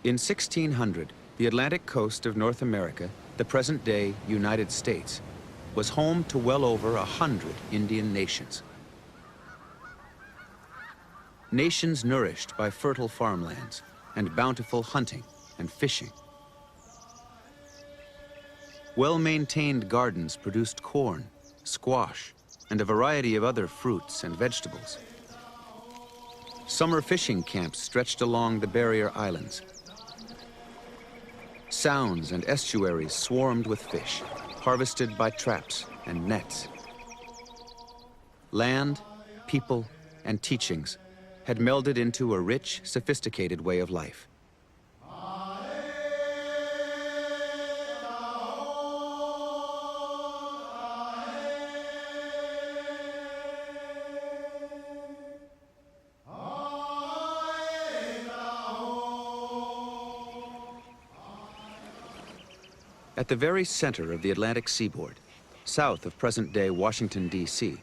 In 1600, the Atlantic coast of North America, the present-day United States, was home to well over 100 Indian nations. Nations nourished by fertile farmlands and bountiful hunting and fishing. Well-maintained gardens produced corn, squash, and a variety of other fruits and vegetables. Summer fishing camps stretched along the barrier islands. Sounds and estuaries swarmed with fish, harvested by traps and nets. Land, people, and teachings had melded into a rich, sophisticated way of life. At the very center of the Atlantic seaboard, south of present-day Washington, D.C.,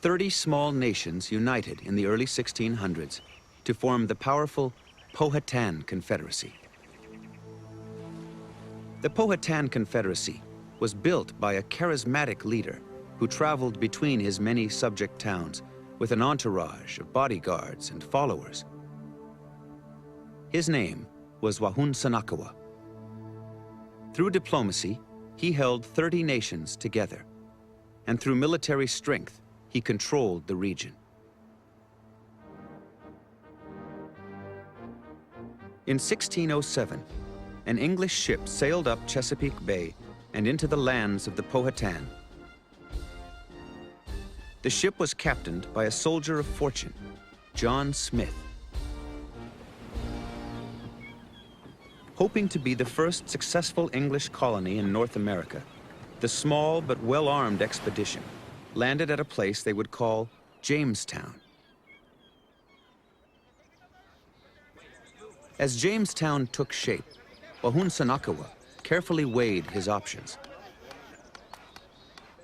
30 small nations united in the early 1600s to form the powerful Powhatan Confederacy. The Powhatan Confederacy was built by a charismatic leader who traveled between his many subject towns with an entourage of bodyguards and followers. His name was Wahunsanakawa. Through diplomacy, he held 30 nations together, and through military strength, he controlled the region. In 1607, an English ship sailed up Chesapeake Bay and into the lands of the Powhatan. The ship was captained by a soldier of fortune, John Smith. Hoping to be the first successful English colony in North America, the small but well-armed expedition landed at a place they would call Jamestown. As Jamestown took shape, Wahunsanakawa carefully weighed his options.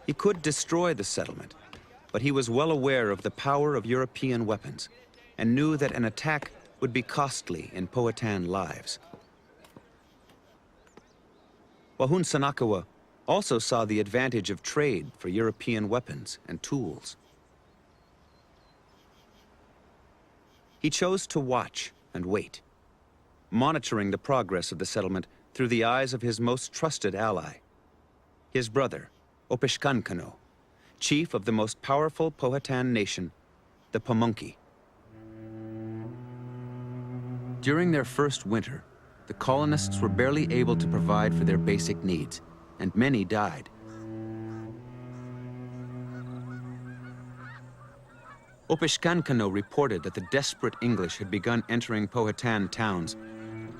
He could destroy the settlement, but he was well aware of the power of European weapons and knew that an attack would be costly in Powhatan lives. Wahunsanakawa also saw the advantage of trade for European weapons and tools. He chose to watch and wait, monitoring the progress of the settlement through the eyes of his most trusted ally, his brother, Opishkankano, chief of the most powerful Powhatan nation, the Pamunkey. During their first winter, the colonists were barely able to provide for their basic needs, and many died. Opishkankano reported that the desperate English had begun entering Powhatan towns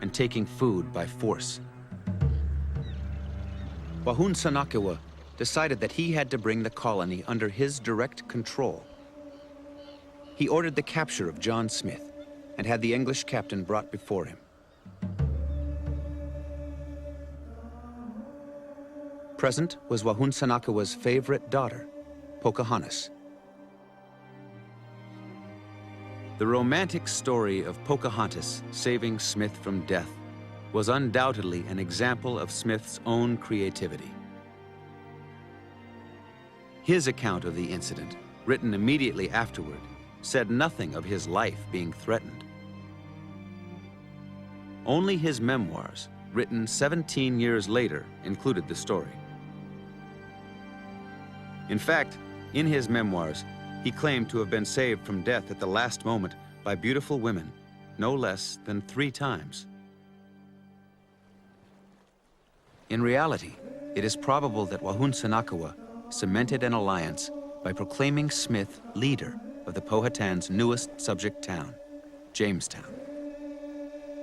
and taking food by force. Wahunsanakawa decided that he had to bring the colony under his direct control. He ordered the capture of John Smith and had the English captain brought before him. Present was Wahunsanakawa's favorite daughter, Pocahontas. The romantic story of Pocahontas saving Smith from death was undoubtedly an example of Smith's own creativity. His account of the incident, written immediately afterward, said nothing of his life being threatened. Only his memoirs, written 17 years later, included the story. In fact, in his memoirs, he claimed to have been saved from death at the last moment by beautiful women, no less than 3 times. In reality, it is probable that Wahunsanakawa cemented an alliance by proclaiming Smith leader of the Powhatan's newest subject town, Jamestown.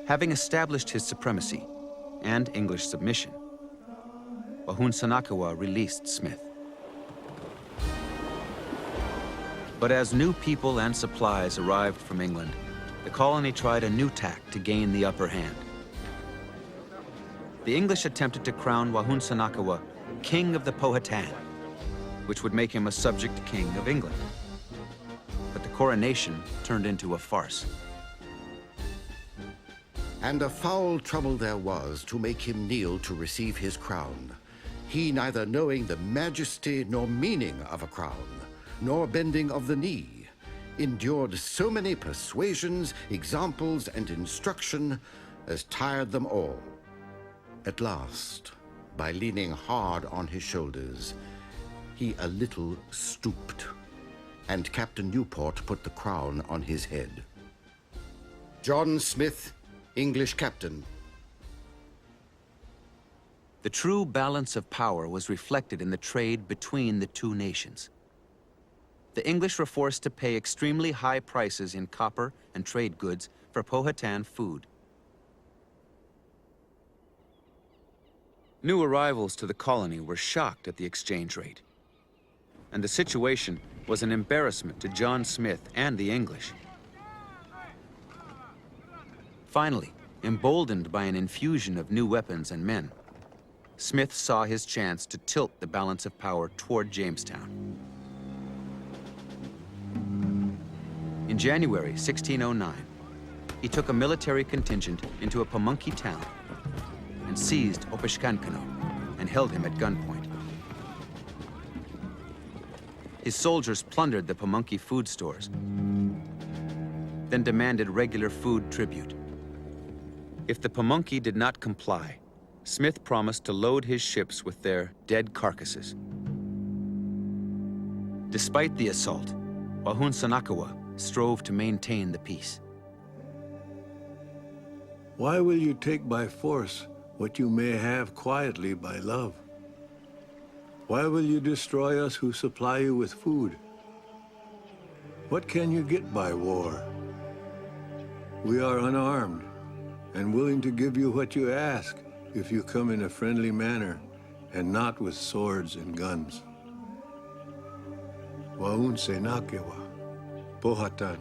Having established his supremacy and English submission, Wahunsanakawa released Smith. But as new people and supplies arrived from England, the colony tried a new tack to gain the upper hand. The English attempted to crown Wahunsanakawa king of the Powhatan, which would make him a subject king of England. But the coronation turned into a farce. And a foul trouble there was to make him kneel to receive his crown. He neither knowing the majesty nor meaning of a crown, nor bending of the knee, endured so many persuasions, examples, and instruction as tired them all. At last, by leaning hard on his shoulders, he a little stooped, and Captain Newport put the crown on his head. John Smith, English captain. The true balance of power was reflected in the trade between the two nations. The English were forced to pay extremely high prices in copper and trade goods for Powhatan food. New arrivals to the colony were shocked at the exchange rate, and the situation was an embarrassment to John Smith and the English. Finally, emboldened by an infusion of new weapons and men, Smith saw his chance to tilt the balance of power toward Jamestown. In January 1609, he took a military contingent into a Pamunkey town and seized Opishkankano and held him at gunpoint. His soldiers plundered the Pamunkey food stores, then demanded regular food tribute. If the Pamunkey did not comply, Smith promised to load his ships with their dead carcasses. Despite the assault, Wahunsanakawa strove to maintain the peace. Why will you take by force what you may have quietly by love? Why will you destroy us who supply you with food? What can you get by war? We are unarmed and willing to give you what you ask if you come in a friendly manner and not with swords and guns. Wahunsanakawa, Powhatan.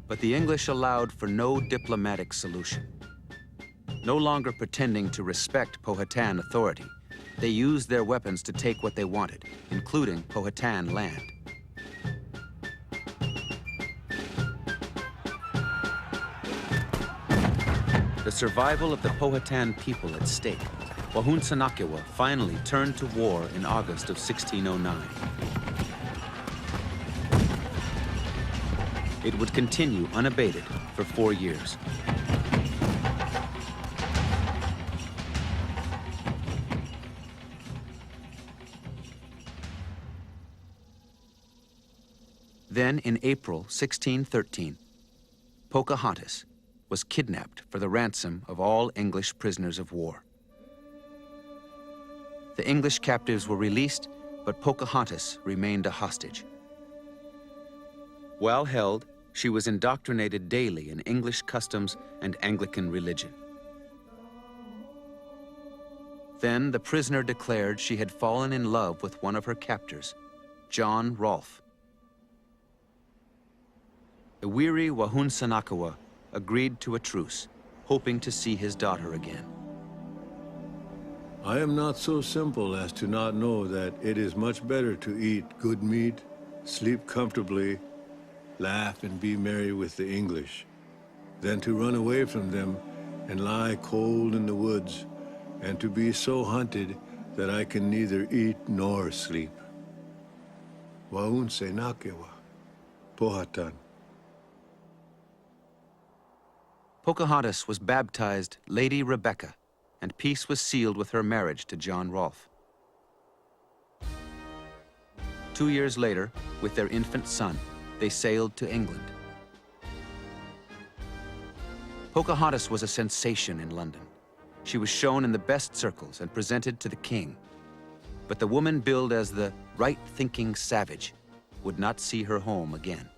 But the English allowed for no diplomatic solution. No longer pretending to respect Powhatan authority, they used their weapons to take what they wanted, including Powhatan land. The survival of the Powhatan people at stake, Wahunsanakawa finally turned to war in August of 1609. It would continue unabated for 4 years. Then, in April 1613, Pocahontas was kidnapped for the ransom of all English prisoners of war. The English captives were released, but Pocahontas remained a hostage. While held, she was indoctrinated daily in English customs and Anglican religion. Then the prisoner declared she had fallen in love with one of her captors, John Rolfe. The weary Wahunsanakawa agreed to a truce, hoping to see his daughter again. I am not so simple as to not know that it is much better to eat good meat, sleep comfortably, laugh and be merry with the English, than to run away from them and lie cold in the woods, and to be so hunted that I can neither eat nor sleep. Wahunsanakawa, Powhatan. Pocahontas was baptized Lady Rebecca, and peace was sealed with her marriage to John Rolfe. 2 years later, with their infant son, they sailed to England. Pocahontas was a sensation in London. She was shown in the best circles and presented to the king. But the woman billed as the right-thinking savage would not see her home again.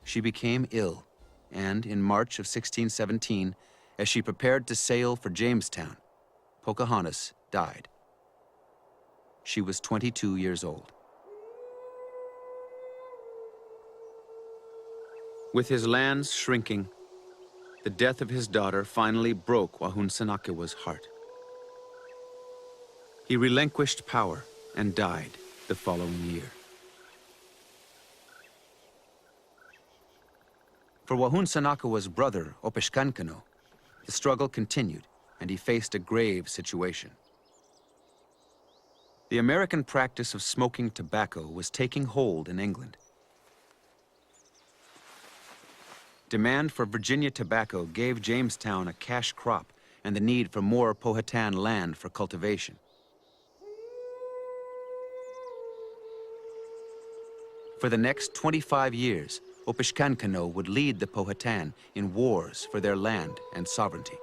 She became ill, and in March of 1617, as she prepared to sail for Jamestown, Pocahontas died. She was 22 years old. With his lands shrinking, the death of his daughter finally broke Wahunsanakawa's heart. He relinquished power and died the following year. For Wahun Sanakawa's brother, Opishkankano, the struggle continued, and he faced a grave situation. The American practice of smoking tobacco was taking hold in England. Demand for Virginia tobacco gave Jamestown a cash crop and the need for more Powhatan land for cultivation. For the next 25 years, Opishkankano would lead the Powhatan in wars for their land and sovereignty.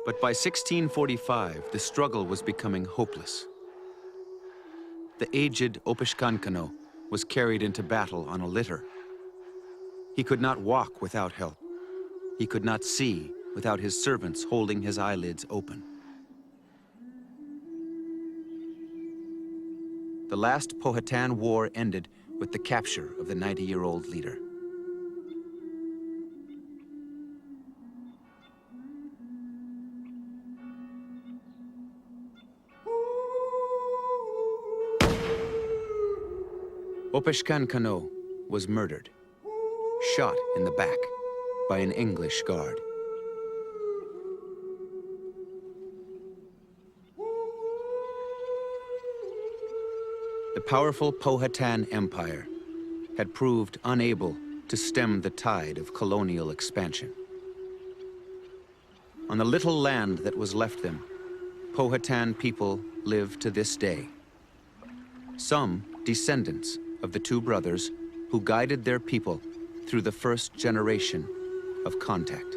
But by 1645, the struggle was becoming hopeless. The aged Opishkankano was carried into battle on a litter. He could not walk without help. He could not see without his servants holding his eyelids open. The last Powhatan War ended with the capture of the 90-year-old leader. Opishkankano was murdered, shot in the back by an English guard. The powerful Powhatan Empire had proved unable to stem the tide of colonial expansion. On the little land that was left them, Powhatan people live to this day. Some descendants of the two brothers who guided their people through the first generation of contact.